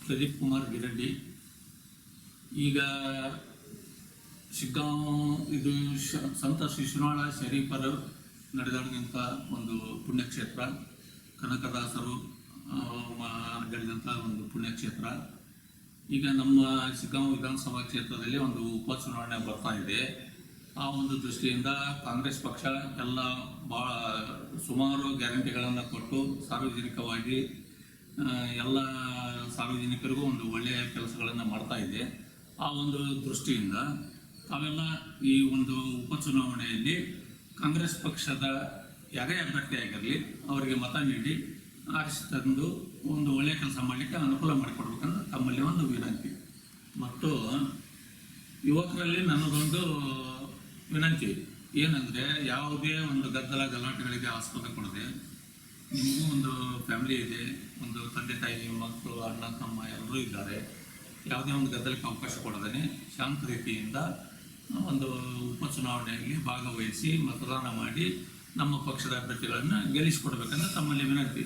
ಪ್ರದೀಪ್ ಕುಮಾರ್ ಗಿರಡ್ಡಿ. ಈಗ ಶಿಗ್ಗಾಂವ್ ಇದು ಸಂತ ಶಿಶುನಾಳ ಶರೀಫರು ನಡೆದಾಡಿದಂಥ ಒಂದು ಪುಣ್ಯಕ್ಷೇತ್ರ, ಕನಕದಾಸರು ನಡೆದಂಥ ಒಂದು ಪುಣ್ಯಕ್ಷೇತ್ರ. ಈಗ ನಮ್ಮ ಶಿಗ್ಗಾಂವ್ ವಿಧಾನಸಭಾ ಕ್ಷೇತ್ರದಲ್ಲಿ ಒಂದು ಉಪಚುನಾವಣೆ ಬರ್ತಾ ಇದೆ. ಆ ಒಂದು ದೃಷ್ಟಿಯಿಂದ ಕಾಂಗ್ರೆಸ್ ಪಕ್ಷ ಎಲ್ಲ ಭಾಳ ಸುಮಾರು ಗ್ಯಾರಂಟಿಗಳನ್ನು ಕೊಟ್ಟು ಸಾರ್ವಜನಿಕವಾಗಿ ಎಲ್ಲ ಸಾರ್ವಜನಿಕರಿಗೂ ಒಂದು ಒಳ್ಳೆಯ ಕೆಲಸಗಳನ್ನು ಮಾಡ್ತಾ ಇದೆ. ಆ ಒಂದು ದೃಷ್ಟಿಯಿಂದ ತಾವೆಲ್ಲ ಈ ಒಂದು ಉಪಚುನಾವಣೆಯಲ್ಲಿ ಕಾಂಗ್ರೆಸ್ ಪಕ್ಷದ ಯಾರೇ ಅಭ್ಯರ್ಥಿ ಆಗಿರಲಿ ಅವರಿಗೆ ಮತ ನೀಡಿ ಆರಿಸಿ ತಂದು ಒಂದು ಒಳ್ಳೆಯ ಕೆಲಸ ಮಾಡಲಿಕ್ಕೆ ಅನುಕೂಲ ಮಾಡಿಕೊಡ್ಬೇಕಂತ ತಮ್ಮಲ್ಲಿ ಒಂದು ವಿನಂತಿ. ಮತ್ತು ಯುವಕರಲ್ಲಿ ನನ್ನದೊಂದು ವಿನಂತಿ ಏನಂದರೆ, ಯಾವುದೇ ಒಂದು ಗದ್ದಲ ಗಲಾಟೆಗಳಿಗೆ ಆಸ್ಪದ ಕೊಡದೆ, ನಿಮಗೂ ಒಂದು ಫ್ಯಾಮಿಲಿ ಇದೆ, ಒಂದು ತಂದೆ ತಾಯಿ ಮಕ್ಕಳು ಅಣ್ಣ ತಮ್ಮ ಎಲ್ಲರೂ ಇದ್ದಾರೆ, ಯಾವುದೇ ಒಂದು ಗದ್ದಲಕ್ಕೆ ಅವಕಾಶ ಕೊಡದೇ ಶಾಂತ ರೀತಿಯಿಂದ ಒಂದು ಉಪಚುನಾವಣೆಯಲ್ಲಿ ಭಾಗವಹಿಸಿ ಮತದಾನ ಮಾಡಿ ನಮ್ಮ ಪಕ್ಷದ ಅಭ್ಯರ್ಥಿಗಳನ್ನು ಗೆಲ್ಲಿಸಿಕೊಡ್ಬೇಕಂದ್ರೆ ತಮ್ಮಲ್ಲಿ ವಿನಂತಿ.